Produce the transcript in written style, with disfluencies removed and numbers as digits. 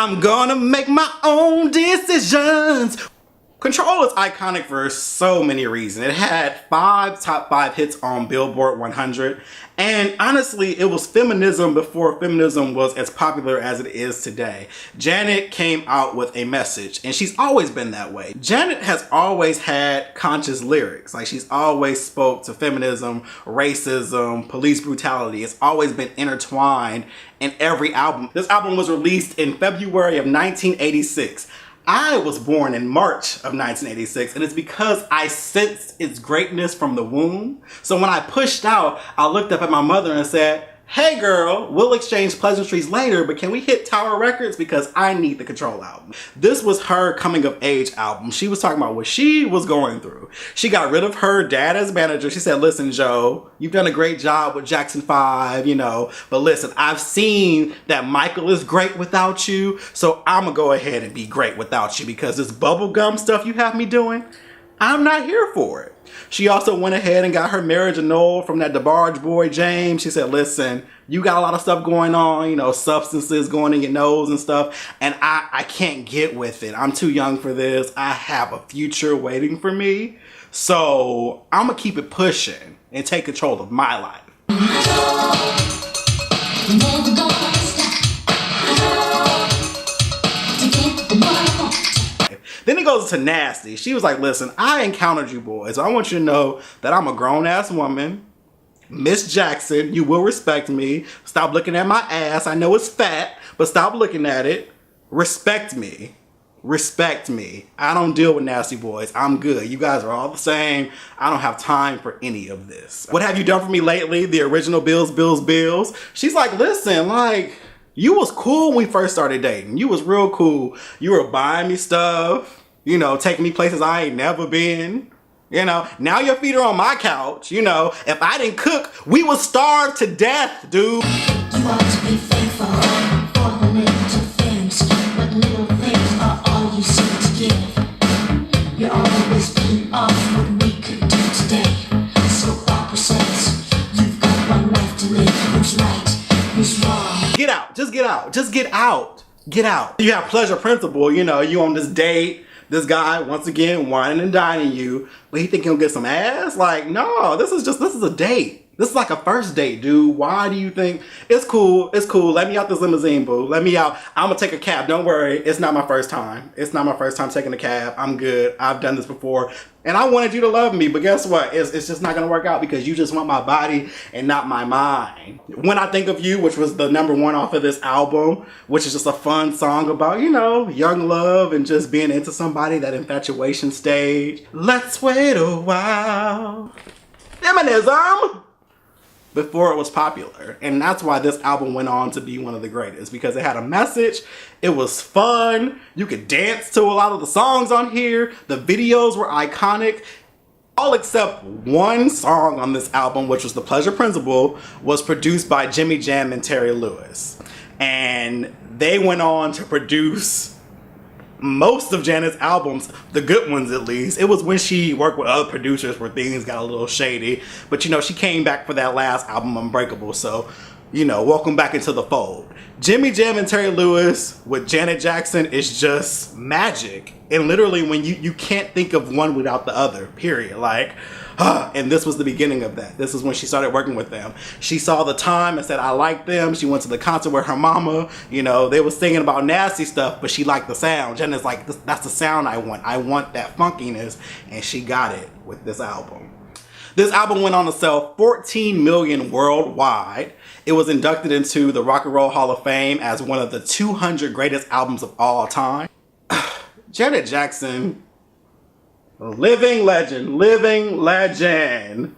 I'm gonna make my own decisions. Control is iconic for so many reasons. It had top 5 hits on Billboard 100. And honestly, it was feminism before feminism was as popular as it is today. Janet came out with a message, and she's always been that way. Janet has always had conscious lyrics. Like, she's always spoke to feminism, racism, police brutality. It's always been intertwined in every album. This album was released in February of 1986. I was born in March of 1986, and it's because I sensed its greatness from the womb. So when I pushed out, I looked up at my mother and said, hey girl, we'll exchange pleasantries later, but can we hit Tower Records? Because I need the Control album. This was her coming of age album. She was talking about what she was going through. She got rid of her dad as manager. She said, listen, Joe, you've done a great job with Jackson 5, you know, but listen, I've seen that Michael is great without you, so I'm gonna go ahead and be great without you, because this bubblegum stuff you have me doing, I'm not here for it. She also went ahead and got her marriage annulled from that DeBarge boy, James. She said, listen, you got a lot of stuff going on, you know, substances going in your nose and stuff, and I can't get with it. I'm too young for this. I have a future waiting for me. So I'm gonna keep it pushing and take control of my life. Then it goes to Nasty. She was like, listen, I encountered you boys. I want you to know that I'm a grown-ass woman. Miss Jackson, you will respect me. Stop looking at my ass. I know it's fat, but stop looking at it. Respect me. Respect me. I don't deal with nasty boys. I'm good. You guys are all the same. I don't have time for any of this. What have you done for me lately? The original Bills, Bills, Bills. She's like, listen, like, you was cool when we first started dating. You was real cool. You were buying me stuff, you know, taking me places I ain't never been. You know, now your feet are on my couch. You know, if I didn't cook, we would starve to death, dude. You ought to be thankful for the little things, but little things are all you seem to give. You're always beating off what we could do today. So opera says, you've got one life to live. Who's right? Who's wrong? Get out. Just get out. Just get out. Get out. You have pleasure principle. You know, you on this date. This guy, once again, whining and dining you. But he think he'll get some ass? Like, no, this is a date. This is like a first date, dude. Why do you think? It's cool. It's cool. Let me out this limousine, boo. Let me out. I'm going to take a cab. Don't worry. It's not my first time. It's not my first time taking a cab. I'm good. I've done this before. And I wanted you to love me. But guess what? It's just not going to work out because you just want my body and not my mind. When I Think of You, which was the #1 off of this album, which is just a fun song about, you know, young love and just being into somebody, that infatuation stage. Let's wait a while. Feminism! Before it was popular. And that's why this album went on to be one of the greatest, because it had a message. It was fun. You could dance to a lot of the songs on here. The videos were iconic. All except one song on this album, which was The Pleasure Principle, was produced by Jimmy Jam and Terry Lewis. And they went on to produce most of Janet's albums, the good ones at least. It was when she worked with other producers where things got a little shady. But you know, she came back for that last album, Unbreakable. So, you know, welcome back into the fold. Jimmy Jam and Terry Lewis with Janet Jackson is just magic. And literally when you can't think of one without the other, period. Like, and this was the beginning of that. This is when she started working with them. She saw the time and said, I like them. She went to the concert with her mama. You know, they were singing about nasty stuff, but she liked the sound. Janet's like, that's the sound I want. I want that funkiness. And she got it with this album. This album went on to sell 14 million worldwide. It was inducted into the Rock and Roll Hall of Fame as one of the 200 greatest albums of all time. Janet Jackson, living legend, living legend.